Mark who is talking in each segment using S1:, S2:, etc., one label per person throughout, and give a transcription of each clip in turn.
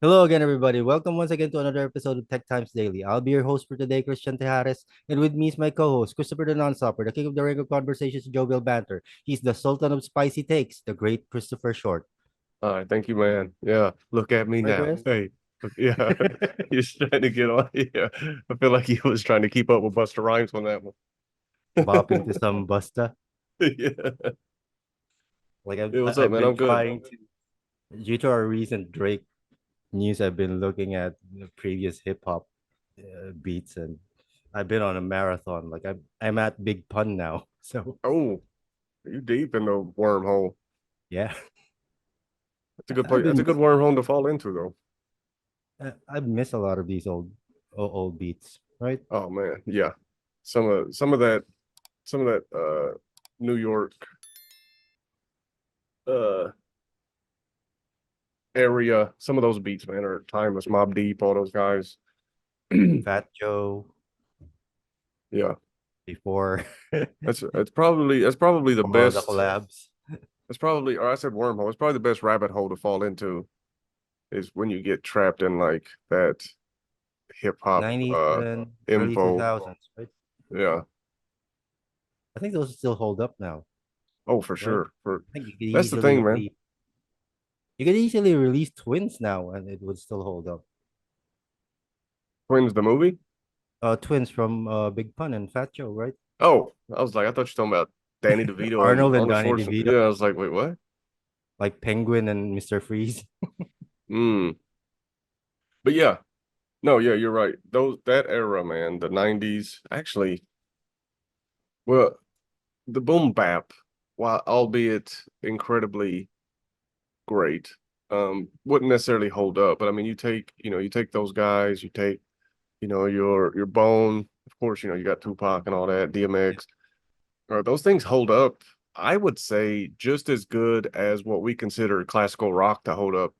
S1: Hello again, everybody. Welcome once again to another episode of Tech Times Daily. I'll be your host for today, Christian Tejares, and with me is my co-host, Christopher the Non-Stopper, the king of the regular conversations, Joe Bill Banter. He's the sultan of spicy takes, the great Christopher Short.
S2: All right, thank you, man. Yeah, look at me
S1: Right,
S2: now.
S1: Chris?
S2: Hey, look, yeah, he's trying to get on. Yeah, I feel like he was trying to keep up with Busta Rhymes on that one.
S1: Bopping to some Busta.
S2: Yeah.
S1: Like
S2: Yeah, what's up,
S1: I've
S2: man?
S1: been
S2: I'm good.
S1: trying to, due to our recent Drake news, I've been looking at the previous hip hop beats, and I've been on a marathon. Like I'm at Big Pun now. So
S2: Oh, you deep in the wormhole.
S1: yeah,
S2: That's a good
S1: I've
S2: place. That's
S1: been
S2: a good wormhole to fall into, though.
S1: I miss a lot of these old beats, right?
S2: Oh man, yeah. Some of that New York uh area. Some of those beats, man, are timeless. Mob Deep, all those guys.
S1: Fat Joe
S2: Yeah,
S1: before
S2: that's probably the
S1: all the
S2: best.
S1: collabs.
S2: It's probably, or I said wormhole. It's probably the best rabbit hole to fall into is when you get trapped in like that hip hop
S1: 90s and early
S2: info.
S1: 2000s, right?
S2: Yeah.
S1: I think those still hold up now,
S2: Oh, for
S1: right?
S2: sure. For
S1: I think
S2: That's the thing, man.
S1: you could easily release Twins now and it would still hold up.
S2: Twins the movie?
S1: Twins from Big Pun and Fat Joe, right?
S2: Oh, I was like, I thought you were talking about Danny DeVito and
S1: Arnold and
S2: Arnold
S1: Donnie
S2: Schwarzenegger.
S1: DeVito,
S2: Yeah, I was like, wait, what?
S1: like Penguin and Mr. Freeze.
S2: Mm. But yeah, no, yeah, you're right. That era, man, the 90s, actually, well, the boom bap, while albeit incredibly great, wouldn't necessarily hold up. But I mean, you take those guys, you take your Bone, of course, you got Tupac and all that,
S1: Yeah.
S2: DMX. Those things hold up, I would say, just as good as what we consider classical rock to hold up,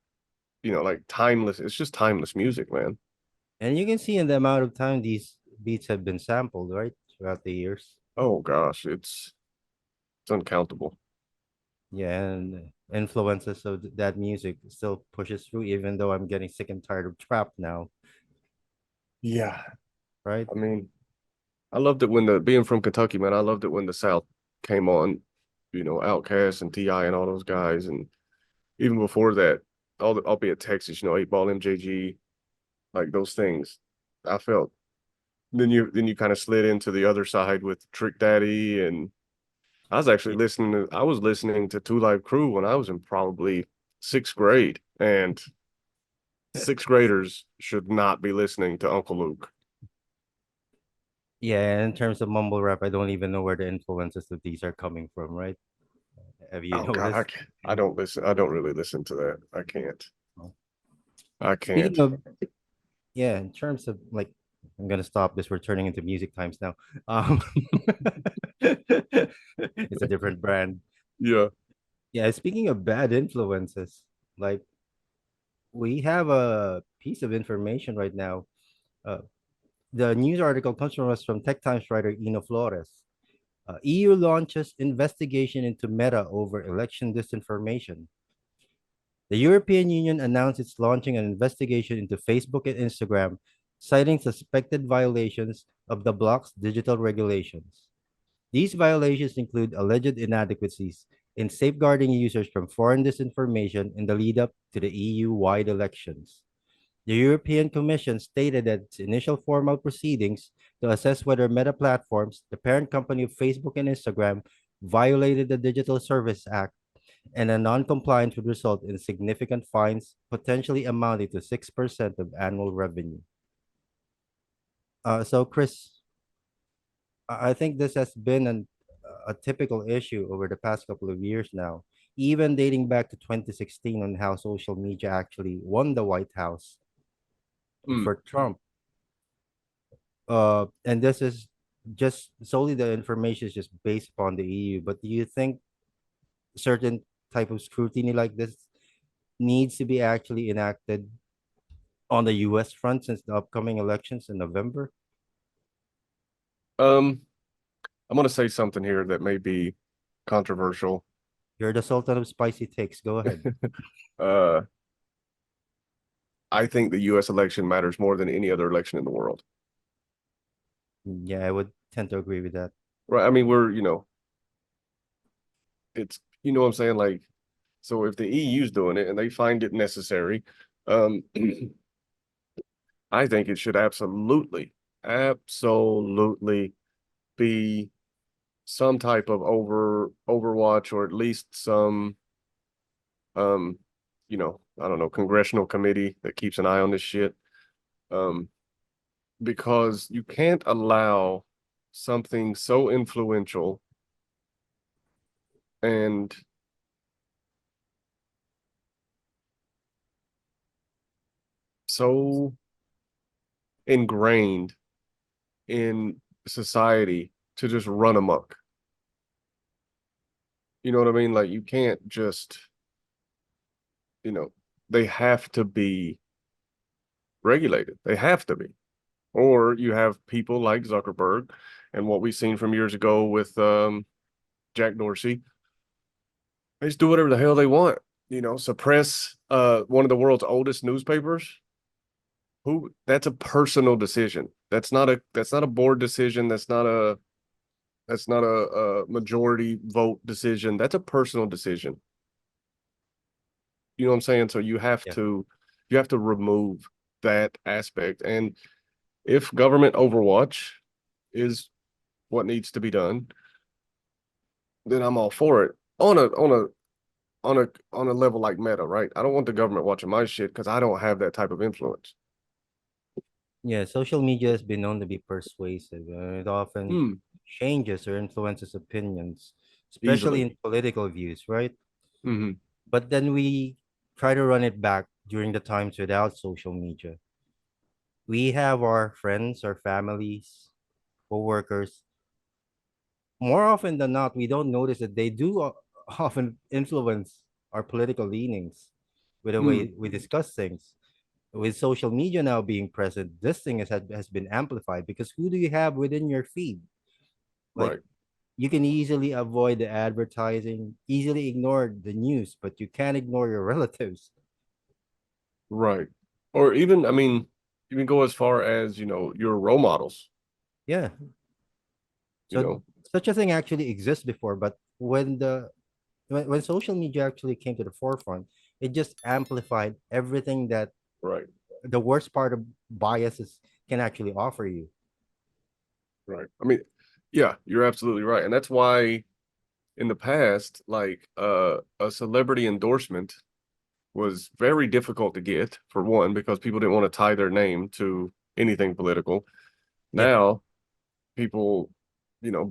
S2: like timeless. It's just timeless music, man.
S1: And you can see in the amount of time these beats have been sampled, right? Throughout the years.
S2: Oh gosh, it's uncountable.
S1: Yeah, and influences of that music still pushes through, even though I'm getting sick and tired of trap now,
S2: Yeah.
S1: right?
S2: I mean, I loved it when the being from Kentucky, man, I loved it when the South came on, Outkast and T.I. and all those guys. And even before that, albeit Texas, 8 Ball MJG, like those things. I felt then you kind of slid into the other side with Trick Daddy, and
S1: Yeah.
S2: I was listening to Two Live Crew when I was in probably sixth grade, and sixth graders should not be listening to Uncle Luke.
S1: Yeah, in terms of mumble rap, I don't even know where the influences of these are coming from, right? Have you
S2: Oh God,
S1: noticed?
S2: I don't listen. I don't really listen to that. I can't.
S1: No.
S2: I
S1: Speaking
S2: can't.
S1: of, yeah, in terms of like, I'm gonna stop this. We're turning into music times now. Um, it's a different brand.
S2: Yeah.
S1: Yeah, speaking of bad influences, like we have a piece of information right now. Uh, the news article comes from us from Tech Times writer Ino Flores. EU launches investigation into Meta over election disinformation. The European Union announced it's launching an investigation into Facebook and Instagram, citing suspected violations of the bloc's digital regulations. These violations include alleged inadequacies in safeguarding users from foreign disinformation in the lead up to the EU wide elections. The European Commission stated that its initial formal proceedings to assess whether Meta Platforms, the parent company of Facebook and Instagram, violated the Digital Service Act, and a non-compliance would result in significant fines, potentially amounting to 6% of annual revenue. So, Chris, I think this has been a typical issue over the past couple of years now, even dating back to 2016 on how social media actually won the White House
S2: Mm.
S1: for Trump. And this is just solely the information is just based upon the EU. But do you think certain type of scrutiny like this needs to be actually enacted on the US front since the upcoming elections in November?
S2: Um, I'm gonna say something here that may be controversial.
S1: You're the Sultan of spicy takes. Go ahead.
S2: Uh, I think the U.S. election matters more than any other election in the world.
S1: Yeah, I would tend to agree with that.
S2: Right? I mean, it's what I'm saying. Like, so if the EU's doing it and they find it necessary, um, I think it should absolutely be some type of overwatch, or at least some um I don't know, congressional committee that keeps an eye on this shit. Um, because you can't allow something so influential and so ingrained in society to just run amok. You know what I mean? Like you can't just, you know, they have to be regulated. They have to be. Or you have people like Zuckerberg and what we've seen from years ago with Jack Dorsey. They just do whatever the hell they want. Suppress one of the world's oldest newspapers. Who That's a personal decision. That's not a board decision. That's not a majority vote decision. That's a personal decision. You know what I'm saying? So
S1: Yeah.
S2: you have to remove that aspect. And if government overwatch is what needs to be done, then I'm all for it. On a level like Meta, right? I don't want the government watching my shit because I don't have that type of influence.
S1: Yeah, social media has been known to be persuasive. It often
S2: Hmm.
S1: changes or influences opinions, especially
S2: Easily.
S1: in political views, right?
S2: Hmm.
S1: But then we try to run it back during the times without social media. We have our friends, our families, co-workers. More often than not, we don't notice that they do often influence our political leanings with the
S2: Hmm.
S1: way we discuss things. With social media now being present, this thing has been amplified because who do you have within your feed? Like
S2: Right.
S1: you can easily avoid the advertising, easily ignore the news, but you can't ignore your relatives.
S2: Right. Or even, I mean, even go as far as, your role models,
S1: Yeah.
S2: you
S1: So
S2: know.
S1: such a thing actually exists before, but when social media actually came to the forefront, it just amplified everything that
S2: Right.
S1: the worst part of biases can actually offer you.
S2: Right. I mean, yeah, you're absolutely right. And that's why in the past, like a celebrity endorsement was very difficult to get, for one, because people didn't want to tie their name to anything political.
S1: Yeah.
S2: Now people,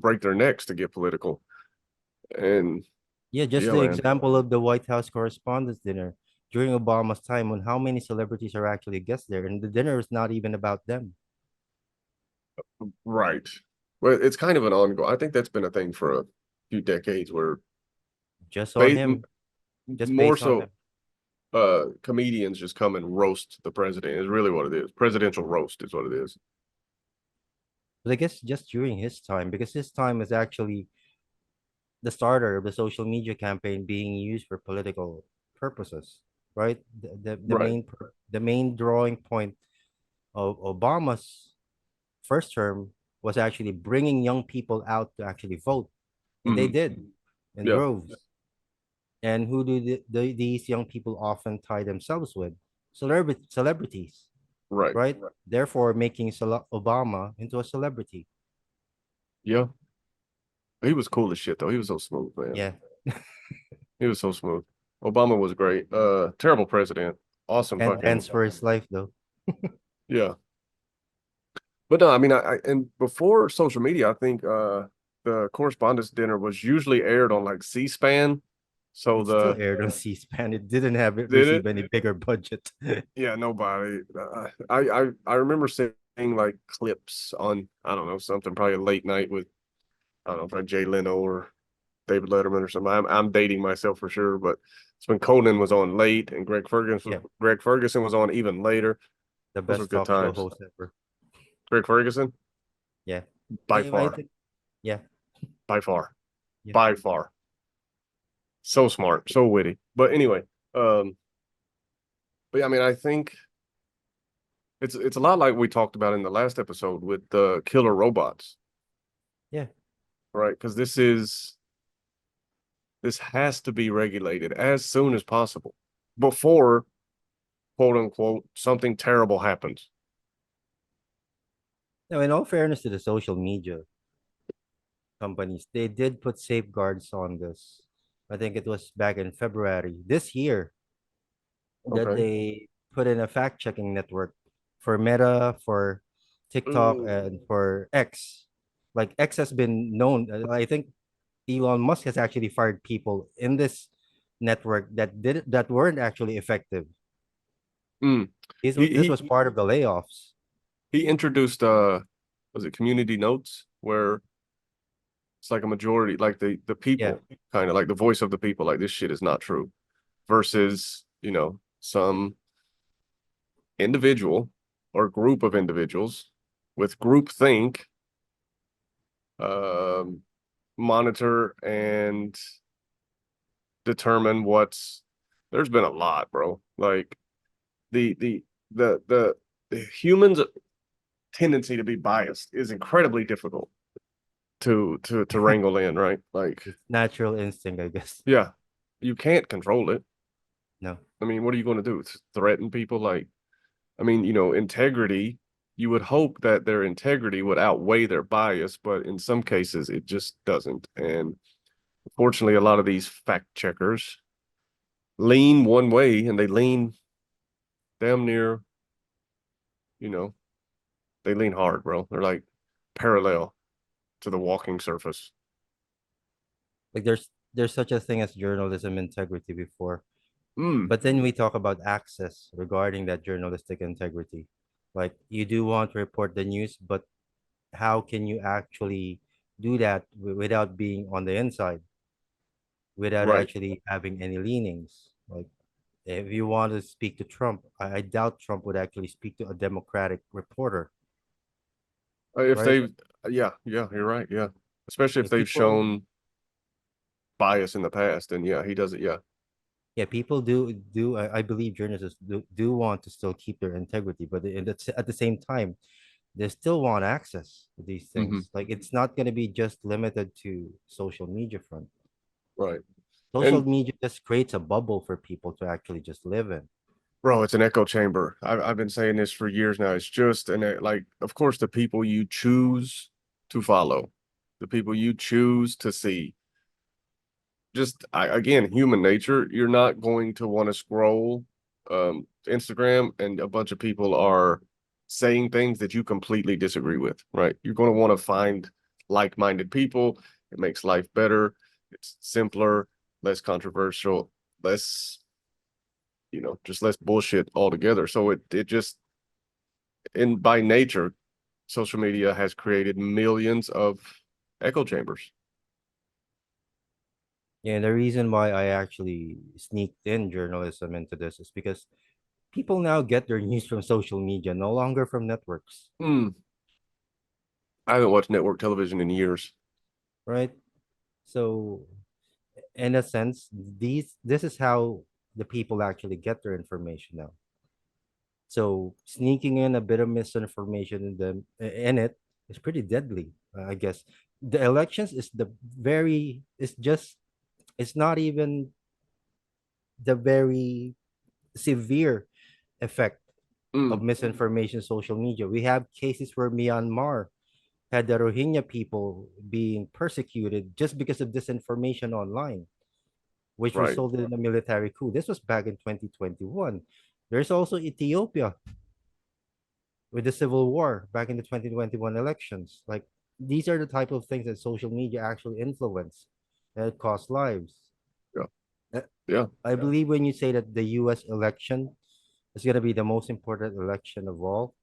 S2: break their necks to get political. And
S1: Yeah, just
S2: yeah,
S1: the
S2: man.
S1: example of the White House Correspondents' Dinner during Obama's time, on how many celebrities are actually guests there, and the dinner is not even about them,
S2: Right. Well, it's kind of an ongoing. I think that's been a thing for a few decades where
S1: just on
S2: ba-
S1: him, just
S2: more
S1: based on him.
S2: so comedians just come and roast the president is really what it is. Presidential roast is what it is.
S1: But I guess just during his time, because his time is actually the starter of the social media campaign being used for political purposes, right?
S2: Right.
S1: The main drawing point of Obama's first term was actually bringing young people out to actually vote, and they
S2: Hmm.
S1: did in
S2: Yeah.
S1: droves. And who do these young people often tie themselves with? Celebrities,
S2: Right.
S1: right? Therefore, making Obama into a celebrity.
S2: Yeah. He was cool as shit though. He was so smooth, man.
S1: Yeah,
S2: He was so smooth. Obama was great. Terrible president. Awesome
S1: and
S2: fucking
S1: ends for his life though.
S2: yeah. But no, I mean, and before social media, I think the correspondence dinner was usually aired on like C-SPAN. So
S1: It still
S2: the
S1: aired on C-SPAN. It didn't have it
S2: did
S1: receive
S2: it?
S1: any bigger budget.
S2: Yeah, nobody. I remember seeing like clips on, I don't know, something probably late night with, I don't know, probably Jay Leno or David Letterman or something. I'm dating myself for sure, but it's when Conan was on late and
S1: Yeah,
S2: Greg Ferguson was on even later.
S1: the
S2: Those were
S1: best
S2: good
S1: talk show
S2: times.
S1: host ever.
S2: Greg Ferguson,
S1: Yeah,
S2: by far,
S1: think. Yeah,
S2: by far,
S1: yeah.
S2: by far. So smart, so witty. But anyway, um, but yeah, I mean, I think. It's a lot like we talked about in the last episode with the killer robots,
S1: Yeah.
S2: right? Because this has to be regulated as soon as possible before quote unquote something terrible happens.
S1: Now, in all fairness to the social media companies, they did put safeguards on this. I think it was back in February this year that
S2: Okay.
S1: they put in a fact checking network for Meta, for TikTok,
S2: Ooh.
S1: and for X. Like X has been known. I think Elon Musk has actually fired people in this network that weren't actually effective.
S2: Mm.
S1: This was part of the layoffs.
S2: He introduced was it community notes where it's like a majority, like the
S1: Yeah.
S2: people, kind of like the voice of the people, like this shit is not true, versus, some individual or group of individuals with groupthink um monitor and determine what's there's been a lot, bro. Like the the the humans tendency to be biased is incredibly difficult to wrangle in, right? Like,
S1: It's natural instinct, I guess.
S2: yeah, you can't control it.
S1: No.
S2: I mean, what are you going to do? Threaten people? Like, I mean, integrity, you would hope that their integrity would outweigh their bias, but in some cases it just doesn't. And unfortunately, a lot of these fact checkers lean one way and they lean damn near, you know, they lean hard, bro. They're like parallel to the walking surface.
S1: Like there's such a thing as journalism integrity before.
S2: Mm,
S1: But then we talk about access regarding that journalistic integrity. Like you do want to report the news, but how can you actually do that without being on the inside, without
S2: right.
S1: actually having any leanings? Like if you want to speak to Trump, I doubt Trump would actually speak to a Democratic reporter,
S2: If
S1: right?
S2: they, yeah, yeah, you're right. Yeah. Especially if
S1: Like
S2: they've
S1: people,
S2: shown bias in the past. And yeah, he does it. Yeah.
S1: yeah, people do. I believe journalists do want to still keep their integrity, but at the same time, they still want access to these
S2: Hmm.
S1: things. Like it's not going to be just limited to social media front.
S2: Right.
S1: Social
S2: And
S1: media just creates a bubble for people to actually just live in.
S2: bro, it's an echo chamber. I've been saying this for years now. It's just like, of course, the people you choose to follow, the people you choose to see. Just again, human nature. You're not going to want to scroll Instagram and a bunch of people are saying things that you completely disagree with, right? You're going to want to find like-minded people. It makes life better. It's simpler, less controversial, less, just less bullshit altogether. So it just in by nature, social media has created millions of echo chambers.
S1: Yeah, and the reason why I actually sneaked in journalism into this is because people now get their news from social media, no longer from networks,
S2: Hmm. I haven't watched network television in years.
S1: right? So, in a sense, this is how the people actually get their information now. So, sneaking in a bit of misinformation in it is pretty deadly, I guess. The elections is the very it's just it's not even the very severe effect
S2: Hmm.
S1: of misinformation social media. We have cases where Myanmar had the Rohingya people being persecuted just because of disinformation online, which
S2: Right.
S1: resulted in a military coup. This was back in 2021. There's also Ethiopia with the civil war back in the 2021 elections. Like these are the type of things that social media actually influence that cost lives.
S2: Yeah.
S1: Uh,
S2: Yeah.
S1: I believe when you say that the US election is going to be the most important election of all,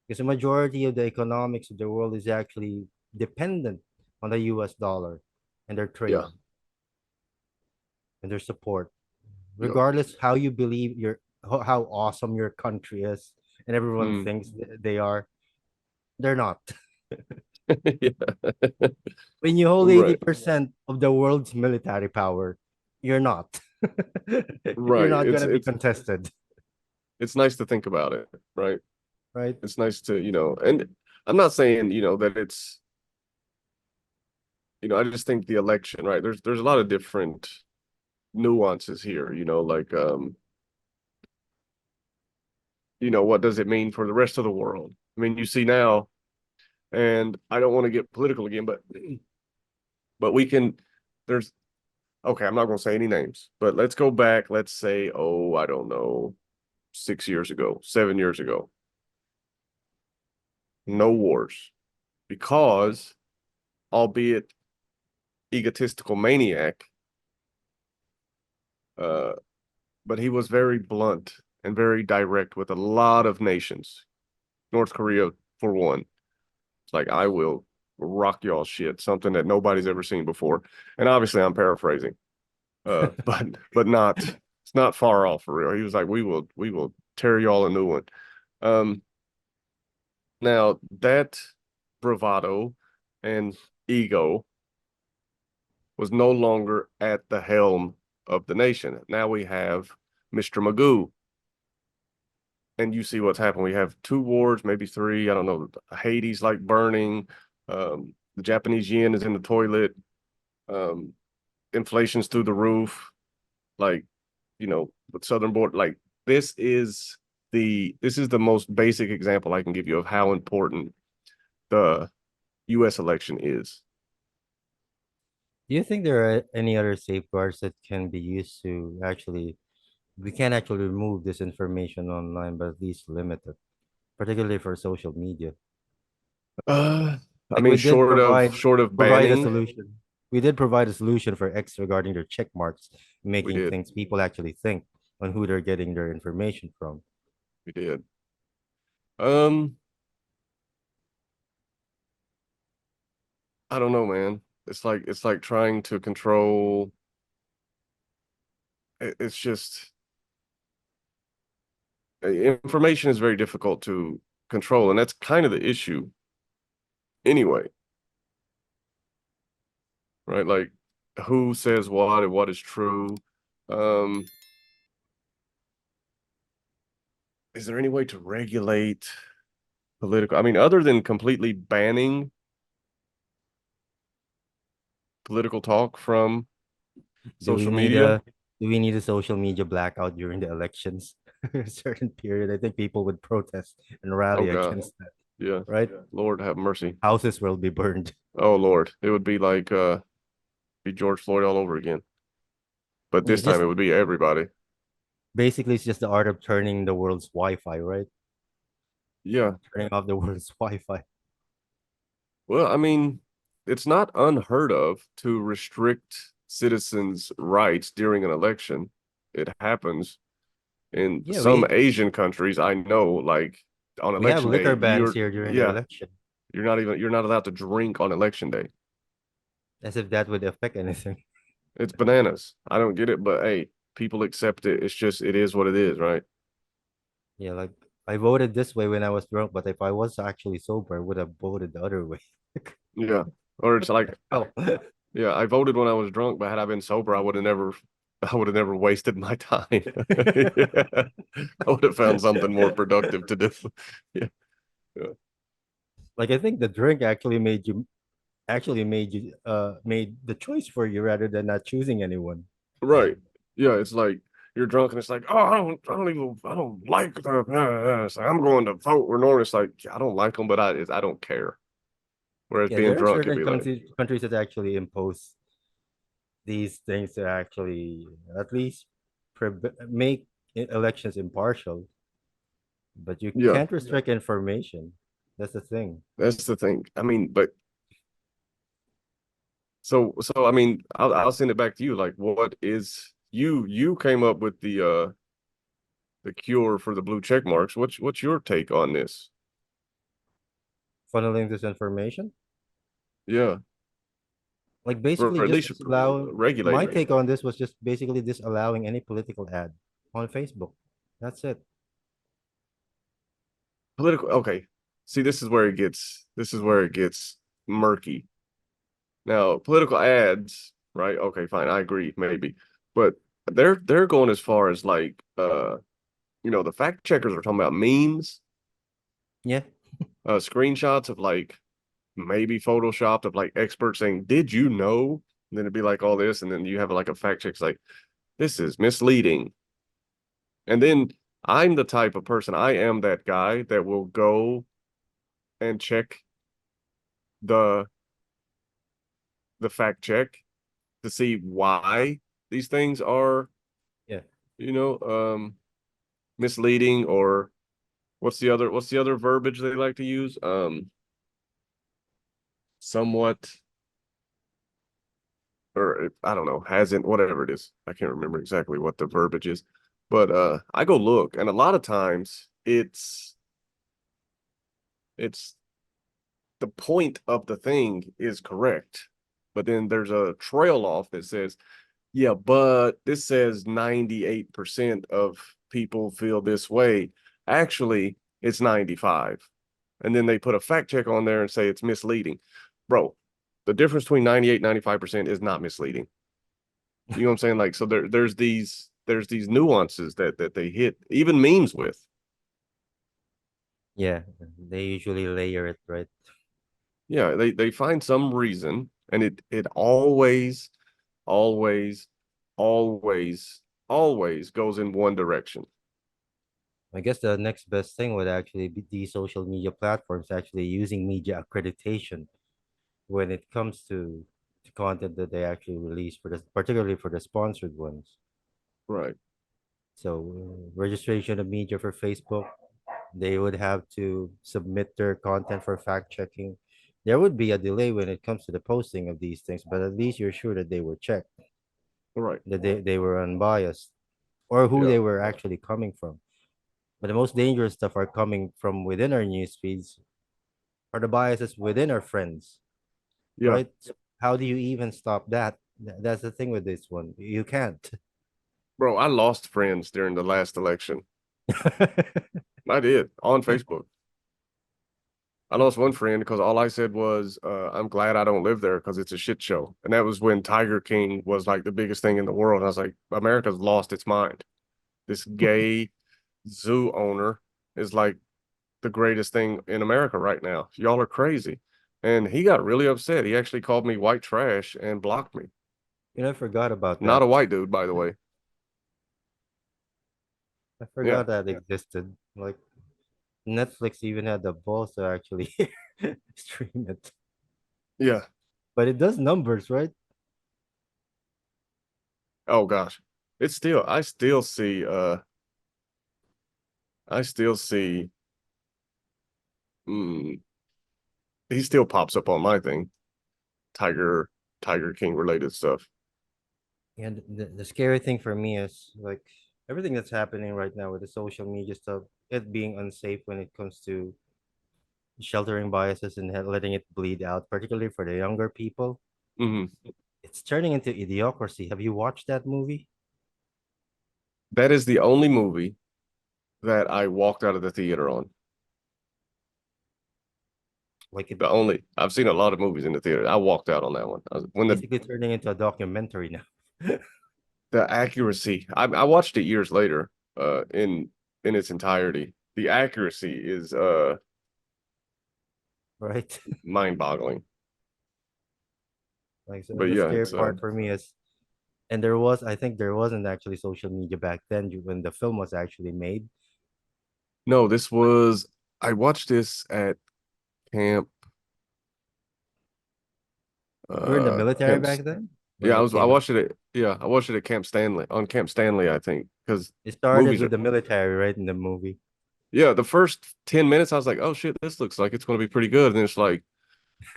S1: because the majority of the economics of the world is actually dependent on the US dollar and their
S2: Yeah.
S1: trade and their support.
S2: Yeah.
S1: Regardless how you believe how awesome your country is and everyone
S2: Mm.
S1: thinks they are, they're not.
S2: Yeah.
S1: When you hold
S2: Right.
S1: 80% of the world's military power, you're not. You're
S2: Right.
S1: not
S2: It's
S1: gonna be
S2: it's
S1: contested.
S2: it's nice to think about it, right?
S1: right?
S2: It's nice to, and I'm not saying, that it's, I just think the election, right? There's a lot of different nuances here, like what does it mean for the rest of the world? I mean, you see now, and I don't want to get political again, but we can there's okay, I'm not going to say any names, but let's go back, let's say, oh, I don't know, 6 years ago, 7 years ago. No wars because, albeit egotistical maniac, uh, but he was very blunt and very direct with a lot of nations. North Korea, for one, it's like, I will rock y'all shit, something that nobody's ever seen before. And obviously, I'm paraphrasing, but not it's not far off for real. He was like, we will tear y'all a new one. Um, Now that bravado and ego was no longer at the helm of the nation. Now we have Mr. Magoo. And you see what's happened. We have two wars, maybe three. I don't know. Haiti's like burning. The Japanese yen is in the toilet. Um, Inflation's through the roof. Like, the southern border. Like, this is the most basic example I can give you of how important the U.S. election is.
S1: Do you think there are any other safeguards that can be used to actually, we can't actually remove this information online, but at least limit it, particularly for social media?
S2: Uh, I
S1: Like
S2: mean,
S1: we did
S2: short of
S1: provide a
S2: banning,
S1: solution. We did provide a solution for X regarding their check marks,
S2: we
S1: making
S2: did,
S1: things people actually think on who they're getting their information from.
S2: we did. Um, I don't know, man. It's like trying to control. It's just information is very difficult to control, and that's kind of the issue anyway, right? Like, who says what and what is true? Um, is there any way to regulate political? I mean, other than completely banning political talk from
S1: Do we
S2: social
S1: need
S2: media?
S1: a do we need a social media blackout during the elections? A certain period, I think people would protest and
S2: Oh
S1: rally
S2: God,
S1: against that,
S2: yeah.
S1: right?
S2: Lord have mercy.
S1: Houses will be burned.
S2: Oh Lord, it would be like be George Floyd all over again. But
S1: Yeah,
S2: this time
S1: just
S2: it would be everybody.
S1: basically it's just the art of turning the world's Wi-Fi, right?
S2: Yeah.
S1: Turning off the world's Wi-Fi.
S2: Well, I mean, it's not unheard of to restrict citizens' rights during an election. It happens in
S1: Yeah,
S2: some
S1: we
S2: Asian countries. I know, like on
S1: we have
S2: election day,
S1: liquor bans here during the
S2: yeah,
S1: election,
S2: you're not allowed to drink on election day.
S1: as if that would affect anything.
S2: It's bananas. I don't get it, but hey, people accept it. It's just it is what it is, right?
S1: Yeah, like I voted this way when I was drunk, but if I was actually sober, I would have voted the other way.
S2: Yeah. Or it's like,
S1: Oh,
S2: yeah, I voted when I was drunk, but had I been sober, I would have never wasted my time. Yeah. I would have found something more productive to do. Yeah. Yeah.
S1: like I think the drink actually made the choice for you rather than not choosing anyone.
S2: Right. Yeah. It's like you're drunk and it's like, oh, I don't like it's like, I'm going to vote. Or normally it's like, I don't like them, but I don't care. Whereas
S1: Yeah,
S2: being
S1: there are
S2: drunk could
S1: certain
S2: be like,
S1: countries that actually impose these things to actually at least make elections impartial, but you
S2: yeah,
S1: can't restrict information. That's the thing.
S2: that's the thing. I mean, but so I mean, I'll send it back to you. Like, what is you came up with the cure for the blue check marks. What's your take on this?
S1: Funneling this information,
S2: Yeah,
S1: like
S2: or
S1: basically
S2: at
S1: just
S2: least
S1: disallow. My
S2: regulating it.
S1: take on this was just basically disallowing any political ad on Facebook. That's it.
S2: Political. Okay, see, this is where it gets murky. Now, political ads, right? Okay, fine, I agree, maybe, but they're going as far as like the fact checkers are talking about memes
S1: Yeah,
S2: screenshots of like maybe photoshopped of like experts saying, "Did you know?" And then it'd be like all this, and then you have like a fact check like, "This is misleading." And then I'm the type of person, I am that guy that will go and check the the fact check to see why these things are,
S1: yeah,
S2: you know, misleading, or what's the other verbiage they like to use? Somewhat, or I don't know, hasn't, whatever it is. I can't remember exactly what the verbiage is. But I go look, and a lot of times it's the point of the thing is correct. But then there's a trail off that says, yeah, but this says 98% of people feel this way. Actually, it's 95. And then they put a fact check on there and say it's misleading. Bro, the difference between 98 and 95% is not misleading. You know what I'm saying? Like, so there's these nuances that they hit, even memes with.
S1: yeah. They usually layer it, right?
S2: Yeah, they find some reason, and it always, always, always, always goes in one direction.
S1: I guess the next best thing would actually be these social media platforms actually using media accreditation when it comes to content that they actually release for the particularly for the sponsored ones.
S2: Right.
S1: So registration of media for Facebook, they would have to submit their content for fact checking. There would be a delay when it comes to the posting of these things, but at least you're sure that they were checked,
S2: Right.
S1: that they were unbiased, or who
S2: Yeah.
S1: they were actually coming from. But the most dangerous stuff are coming from within our news feeds, are the biases within our friends,
S2: Yeah.
S1: right? So how do you even stop that? That's the thing with this one. You can't.
S2: Bro, I lost friends during the last election. I did on Facebook. I lost one friend because all I said was, I'm glad I don't live there because it's a shit show. And that was when Tiger King was like the biggest thing in the world. And I was like, America's lost its mind. This gay zoo owner is like the greatest thing in America right now. Y'all are crazy. And he got really upset. He actually called me white trash and blocked me.
S1: I forgot about
S2: Not
S1: that.
S2: a white dude, by the way.
S1: I
S2: Yeah.
S1: forgot that existed. Like Netflix even had the balls to actually stream it.
S2: Yeah.
S1: But it does numbers, right?
S2: Oh gosh. It's still I still see mm, he still pops up on my thing. Tiger Tiger King related stuff.
S1: And the scary thing for me is like everything that's happening right now with the social media stuff, it being unsafe when it comes to sheltering biases and letting it bleed out, particularly for the younger people.
S2: Hmm.
S1: It's turning into idiocracy. Have you watched that movie?
S2: That is the only movie that I walked out of the theater on.
S1: Like
S2: The only I've seen a lot of movies in the theater. I walked out on that one. When
S1: basically turning into a documentary now.
S2: the accuracy, I watched it years later, in its entirety. The accuracy is
S1: Right?
S2: mind boggling.
S1: Like so
S2: But
S1: the
S2: yeah,
S1: scary
S2: it's
S1: part for me is, and there was, I think there wasn't actually social media back then when the film was actually made.
S2: no, this was I watched this at camp
S1: You were in the military
S2: camp
S1: back then when
S2: yeah,
S1: it
S2: I
S1: came out.
S2: watched it at yeah, I watched it at Camp Stanley, on Camp Stanley, I think, because
S1: It started
S2: movies
S1: with
S2: are
S1: the military, right, in the movie.
S2: yeah, the first 10 minutes I was like, oh shit, this looks like it's gonna be pretty good. And then it's like,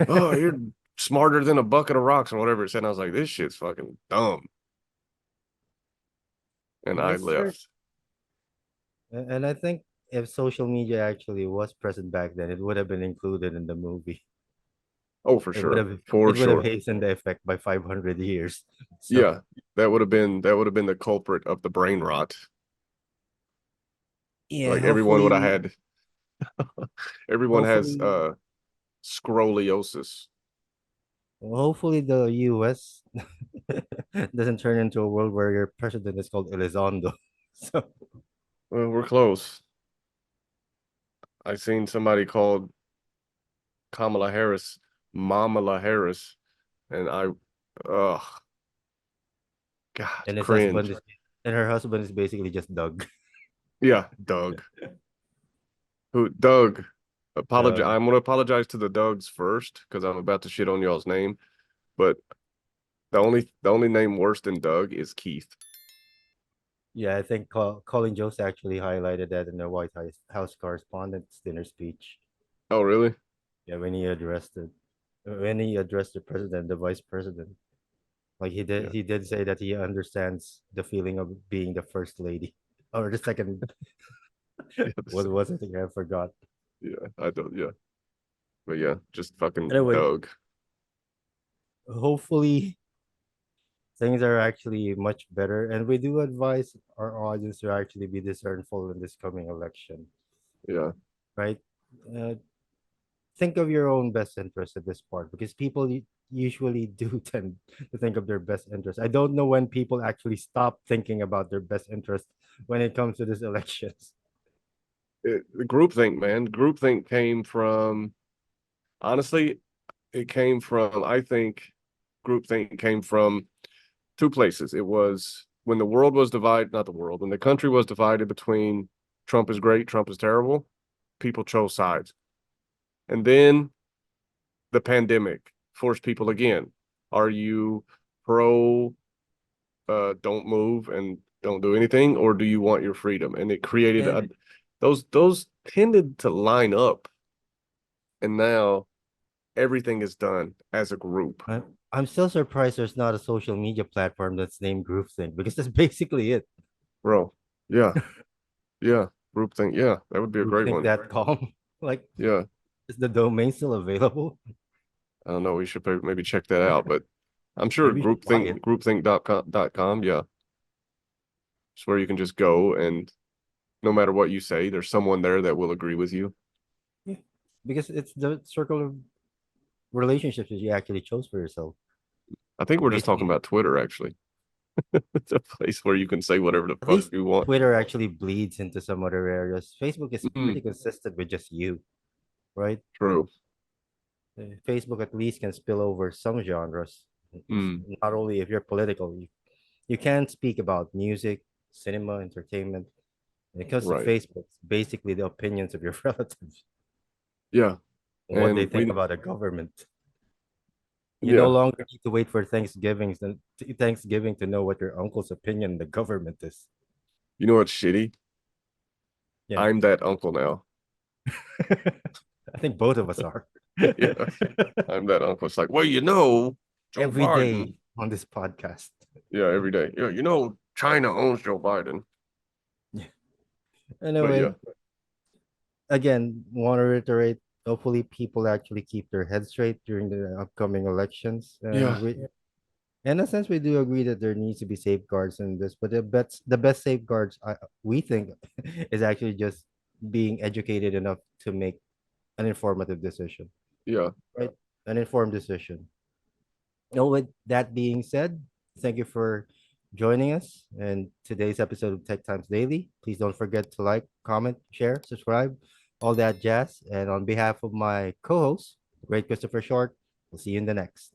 S2: oh, you're smarter than a bucket of rocks or whatever it said. And I was like, this shit's fucking dumb. And I
S1: It's true.
S2: left.
S1: And I think if social media actually was present back then, it would have been included in the movie.
S2: Oh, for
S1: It would
S2: sure.
S1: have
S2: For
S1: it would have
S2: sure.
S1: hastened the effect by 500 years. So
S2: Yeah. That would have been the culprit of the brain rot.
S1: yeah,
S2: Like everyone would have
S1: hopefully,
S2: had everyone has
S1: hopefully,
S2: scoliosis.
S1: hopefully the U.S. doesn't turn into a world where your president is called Elizondo. So
S2: Well, we're close. I seen somebody called Kamala Harris Mamala Harris, and ugh, God,
S1: And his husband
S2: cringe.
S1: is, and her husband is basically just Doug.
S2: Yeah, Doug. Who Doug? Apologize.
S1: Doug.
S2: I'm gonna apologize to the Dougs first because I'm about to shit on y'all's name. But the only name worse than Doug is Keith.
S1: Yeah, I think Colin Jost actually highlighted that in the House Correspondents' dinner speech.
S2: Oh, really?
S1: Yeah, when he addressed the president, the vice president, like
S2: Yeah.
S1: he did say that he understands the feeling of being the first lady or the second.
S2: Yeah.
S1: What was it? I forgot.
S2: Yeah. I don't. Yeah. But yeah, just fucking
S1: Anyway,
S2: Doug.
S1: hopefully things are actually much better, and we do advise our audience to actually be discernful in this coming election,
S2: Yeah.
S1: right? Uh, think of your own best interest at this part because people usually do tend to think of their best interest. I don't know when people actually stop thinking about their best interest when it comes to these elections.
S2: The groupthink, man. Groupthink came from honestly, it came from I think groupthink came from two places. It was when the world was divided, not the world, when the country was divided between Trump is great, Trump is terrible, people chose sides. And then the pandemic forced people again. Are you pro don't move and don't do anything, or do you want your freedom? And it created
S1: And
S2: those tended to line up, and now everything is done as a group,
S1: I'm still surprised there's not a social media platform that's named groupthink because that's basically it.
S2: bro. Yeah, yeah, group thing. Yeah, that would be a great
S1: Groupthink
S2: one.
S1: that calm. Like,
S2: Yeah,
S1: is the domain still available?
S2: I don't know. We should maybe check that out, but I'm sure
S1: Maybe you should buy it.
S2: groupthink.com. Yeah, it's where you can just go and no matter what you say, there's someone there that will agree with you.
S1: Yeah. Because it's the circle of relationships that you actually chose for yourself.
S2: I think we're just talking
S1: Basically,
S2: about Twitter, actually. It's a place where you can say whatever the
S1: at
S2: fuck
S1: least
S2: you want.
S1: Twitter actually bleeds into some other areas. Facebook is
S2: Mm,
S1: pretty consistent with just you, right?
S2: true.
S1: Facebook at least can spill over some genres.
S2: Mm,
S1: Not only if you're political, you can speak about music, cinema, entertainment. When it comes to
S2: right.
S1: Facebook, it's basically the opinions of your relatives
S2: Yeah.
S1: and what they
S2: And
S1: think about the government. You no
S2: yeah,
S1: longer need to wait for Thanksgiving to know what your uncle's opinion on the government is.
S2: you know what's shitty?
S1: Yeah.
S2: I'm that uncle now.
S1: I think both of us are.
S2: Yeah, I'm that uncle. It's like, well, Joe
S1: Every
S2: Biden.
S1: day on this podcast.
S2: Yeah, every day. Yeah, China owns Joe Biden.
S1: Yeah.
S2: But yeah,
S1: Anyway, again, want to reiterate, hopefully people actually keep their heads straight during the upcoming elections. And
S2: yeah,
S1: in a sense, we do agree that there needs to be safeguards in this, but the best safeguards we think is actually just being educated enough to make an informative decision,
S2: yeah.
S1: right? An informed decision. Oh, with that being said, thank you for joining us in today's episode of Tech Times Daily. Please don't forget to like, comment, share, subscribe, all that jazz. And on behalf of my co host, the great Christopher Short, we'll see you in the next.